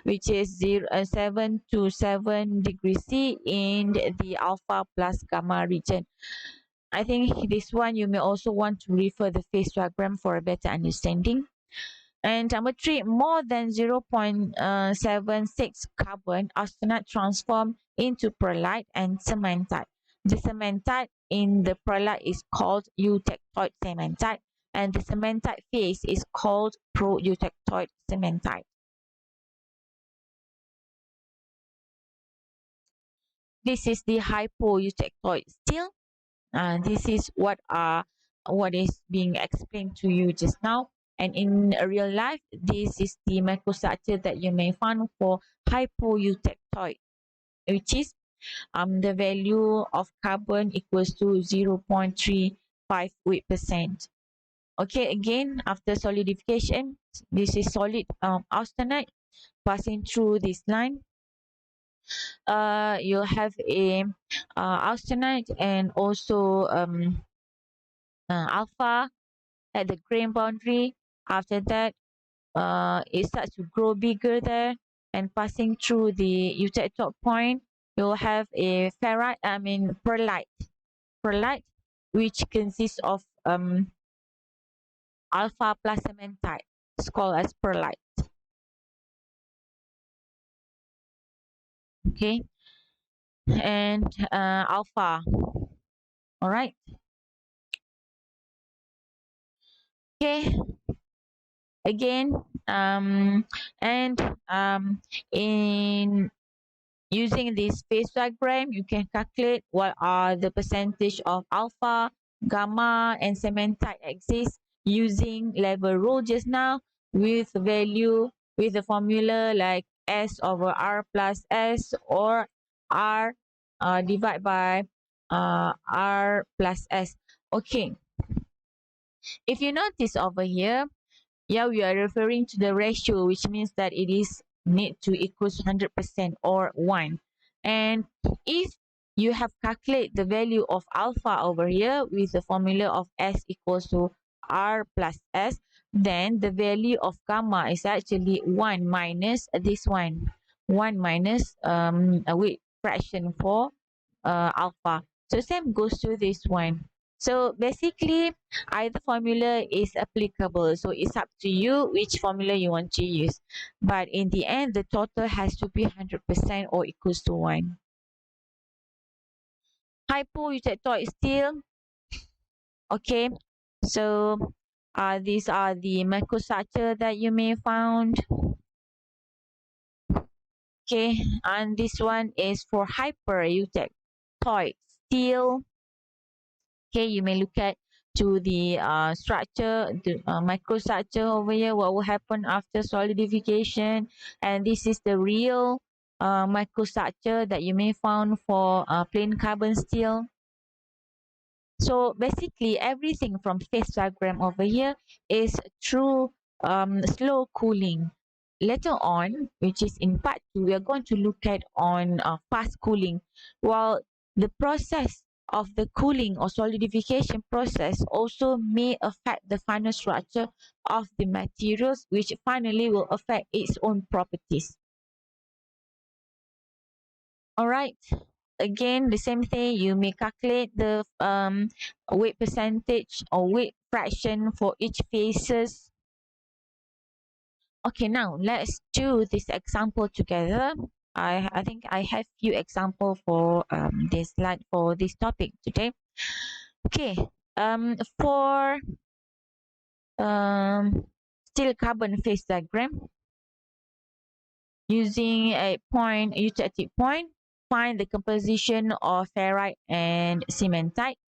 which is 7 to 7 degrees C in the alpha plus gamma region. I think this one you may also want to refer the phase diagram for a better understanding. And number 3, more than 0.76 carbon austenite transform into pearlite and cementite. The cementite in the pearlite is called eutectoid cementite, and the cementite phase is called pro-eutectoid cementite. This is the hypoeutectoid steel. This is what is being explained to you just now. And in real life, this is the microstructure that you may find for hypoeutectoid, which is the value of carbon equals to 0.35%. Okay, again, after solidification, this is solid austenite passing through this line. You have a austenite and also alpha at the grain boundary. After that, it starts to grow bigger there, and passing through the eutectoid point, you'll have a pearlite, which consists of alpha plus cementite. It's called as pearlite. Okay, and alpha. All right. Okay. Again, and in using this phase diagram, you can calculate what are the percentage of alpha, gamma, and cementite exist using level rule just now with value with the formula like S over R plus S or R divided by R plus S. Okay, if you notice over here, yeah, we are referring to the ratio, which means that it is need to equals 100% or 1. And if you have calculate the value of alpha over here with the formula of S equals to R plus S, then the value of gamma is actually 1 minus this one. 1 minus a weight fraction for alpha. So same goes to this one. So basically, either formula is applicable. So it's up to you which formula you want to use. But in the end, the total has to be 100% or equals to 1. Hypoeutectoid steel. Okay. So these are the microstructure that you may found. Okay. And this one is for hypereutectoid steel. Okay, you may look at to the structure, the microstructure over here, what will happen after solidification. And this is the real microstructure that you may found for plain carbon steel. So basically everything from phase diagram over here is through slow cooling. Later on, which is in part 2, we are going to look at on fast cooling. While the process of the cooling or solidification process also may affect the final structure of the materials, which finally will affect its own properties. All right. Again, the same thing. You may calculate the weight percentage or weight fraction for each phases. Okay, now let's do this example together. I think I have few example for this slide for this topic today. Okay. For steel carbon phase diagram, using a point eutectic point, find the composition of ferrite and cementite.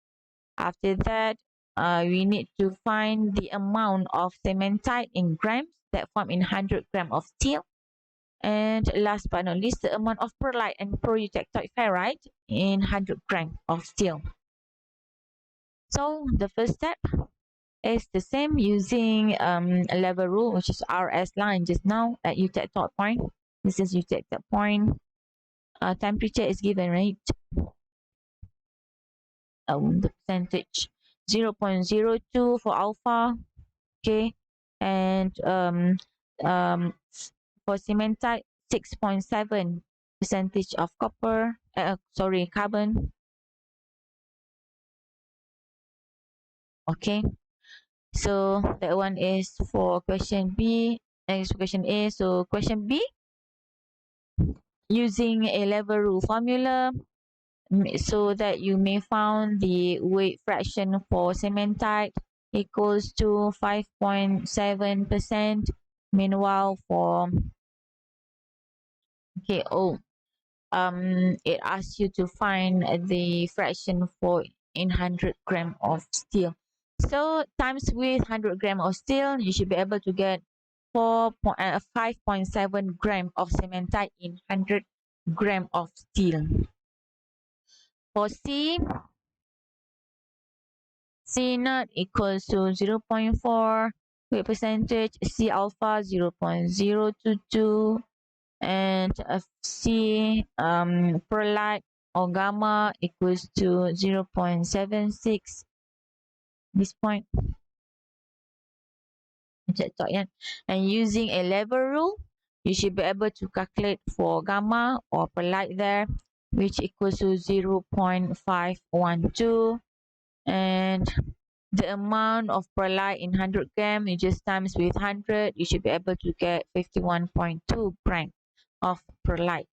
After that, we need to find the amount of cementite in grams that form in 100 gram of steel. And last but not least, the amount of perlite and proeutectoid ferrite in 100 gram of steel. So the first step is the same, using a level rule, which is RS line just now at eutectoid point. This is eutectoid point. Temperature is given, right? The percentage 0.02 for alpha. Okay. And for cementite, 6.7 percentage of copper, sorry, carbon. Okay. So that one is for question B. Next question A. So question B, using a level rule formula, so that you may found the weight fraction for cementite equals to 5.7%. Meanwhile for KO, it asks you to find the fraction for in 100 gram of steel. So times with 100 gram of steel, you should be able to get 5.7 gram of cementite in 100 gram of steel. For C naught equals to 0.4, weight percentage, C alpha 0.022, and C perlite or gamma equals to 0.76. This point. And using a level rule, you should be able to calculate for gamma or perlite there, which equals to 0.512. And the amount of perlite in 100 gram, you just times with 100, you should be able to get 51.2 gram of perlite.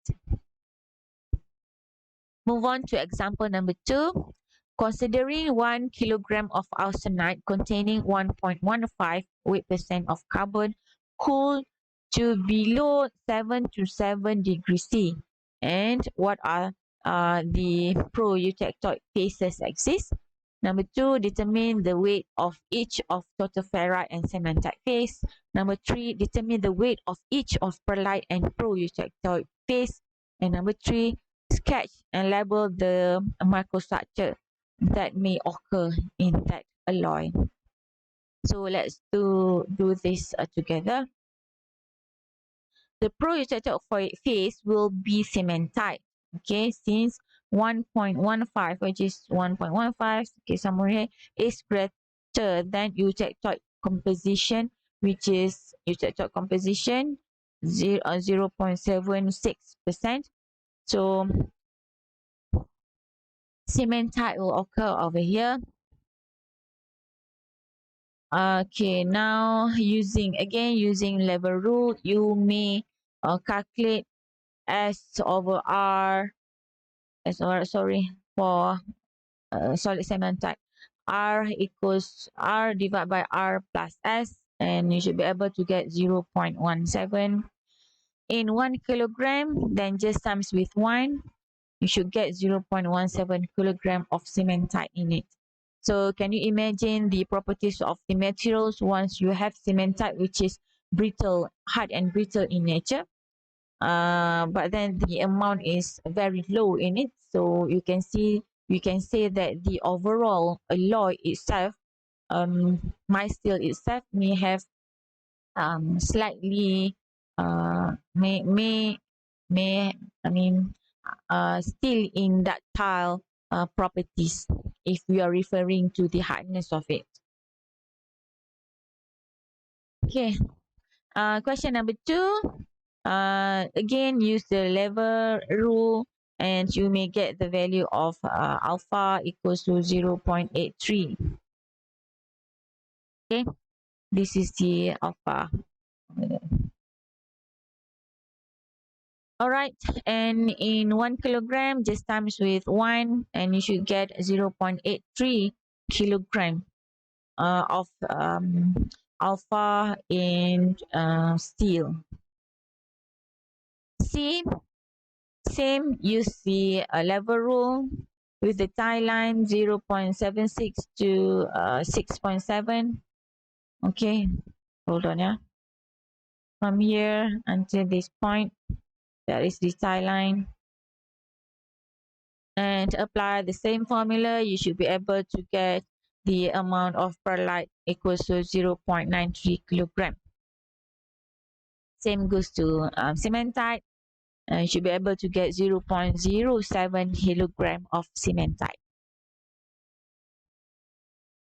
Move on to example number 2. Considering 1 kilogram of austenite containing 1.15 weight percent of carbon cooled to below 7 to 7 degrees C. And what are the proeutectoid phases exist? Number 2, determine the weight of each of total ferrite and cementite phase. Number 3, determine the weight of each of perlite and proeutectoid phase. And number 3, sketch and label the microstructure that may occur in that alloy. So let's do this together. The proeutectoid phase will be cementite. Okay, since 1.15, which is 1.15, okay, somewhere here, is greater than eutectoid composition, which is eutectoid composition 0.76%. So cementite will occur over here. Okay, now using lever rule, you may calculate S over R, S over, sorry, for solid cementite. R equals R divided by R plus S, and you should be able to get 0.17 in 1 kilogram. Then just times with 1, you should get 0.17 kilogram of cementite in it. So can you imagine the properties of the materials once you have cementite, which is brittle, hard and brittle in nature? But then the amount is very low in it, so you can say that the overall alloy itself, my steel itself may have slightly may I mean still in ductile properties if we are referring to the hardness of it. Okay, question number 2. Again, use the lever rule and you may get the value of alpha equals to 0.83. Okay, this is the alpha. All right, and in 1 kilogram, just times with 1, and you should get 0.83 kilogram of alpha in steel. C, same, use the lever rule with the tie line 0.76 to 6.7. Okay, hold on, yeah. From here until this point, that is the tie line. And apply the same formula, you should be able to get the amount of perlite equals to 0.93 kilogram. Same goes to cementite. You should be able to get 0.07 kilogram of cementite.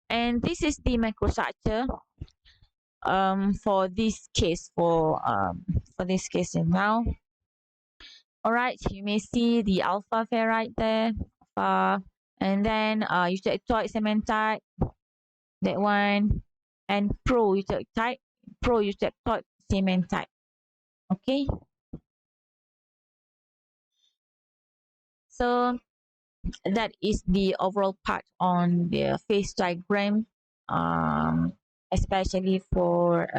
And this is the microstructure for this case, for this case now. All right, you may see the alpha ferrite there, and then you take cementite, that one, and pro you take cementite. Okay, so that is the overall part on the phase diagram, um, especially for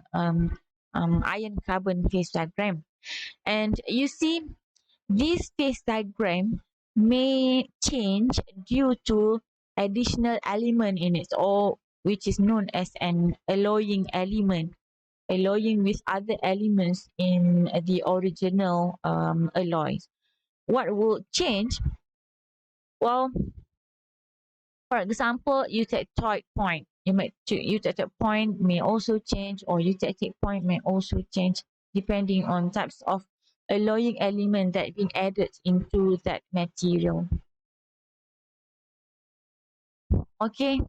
iron carbon phase diagram. And you see, this phase diagram may change due to additional element in it, or which is known as an alloying element, alloying with other elements in the original alloys. What will change? Well, for example, eutectoid point. Eutectoid point may also change, or eutectic point may also change depending on types of alloying element that been added into that material. Okay,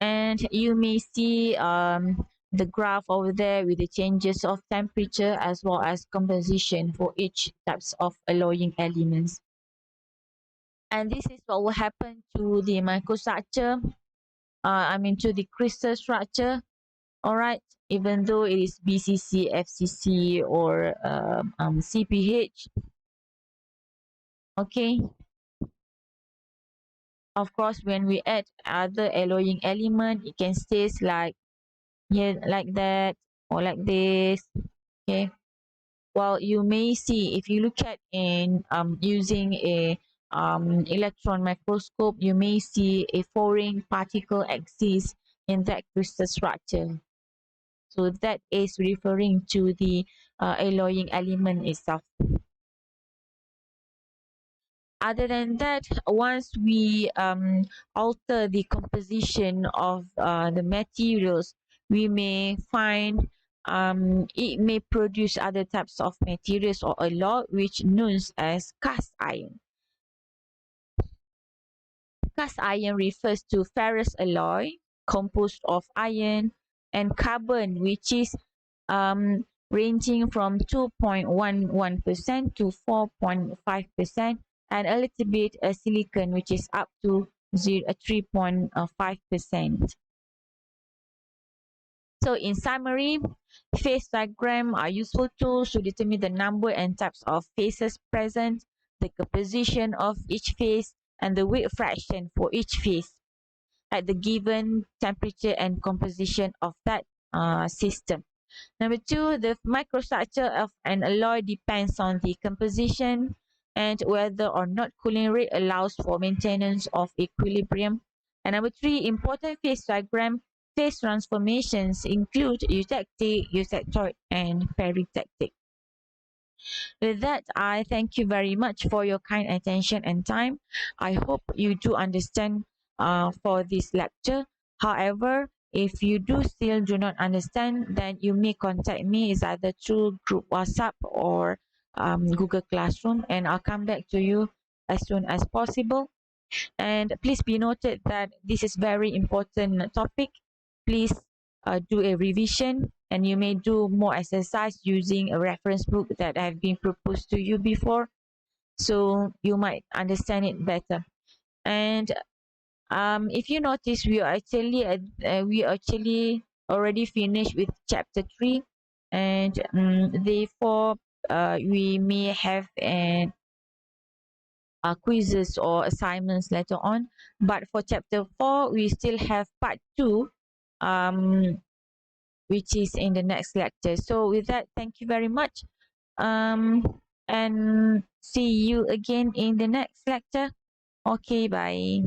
and you may see the graph over there with the changes of temperature as well as composition for each types of alloying elements. And this is what will happen to the microstructure, to the crystal structure. All right, even though it is BCC, FCC, or CPH. Okay, of course, when we add other alloying element, it can stay like here, like that, or like this. Okay, well, you may see if you look at in using a electron microscope, you may see a foreign particle exists in that crystal structure. So that is referring to the alloying element itself. Other than that, once we alter the composition of the materials, we may find it may produce other types of materials or alloy, which known as cast iron. Cast iron refers to ferrous alloy composed of iron and carbon, which is ranging from 2.11% to 4.5%, and a little bit silicon, which is up to 3.5%. So in summary, phase diagram are useful tools to determine the number and types of phases present, the composition of each phase, and the weight fraction for each phase at the given temperature and composition of that system. Number two, the microstructure of an alloy depends on the composition and whether or not cooling rate allows for maintenance of equilibrium. And number three, important phase diagram phase transformations include eutectic, eutectoid, and peritectic. With that, I thank you very much for your kind attention and time. I hope you do understand for this lecture. However, if you still do not understand, then you may contact me is either through group WhatsApp or Google Classroom, and I'll come back to you as soon as possible. And please be noted that this is very important topic. Please do a revision, and you may do more exercise using a reference book that have been proposed to you before, so you might understand it better. And if you notice, we actually already finished with chapter 3, and therefore we may have an quizzes or assignments later on. But for chapter 4, we still have part 2, um, which is in the next lecture. So with that, thank you very much. And see you again in the next lecture. Okay, bye.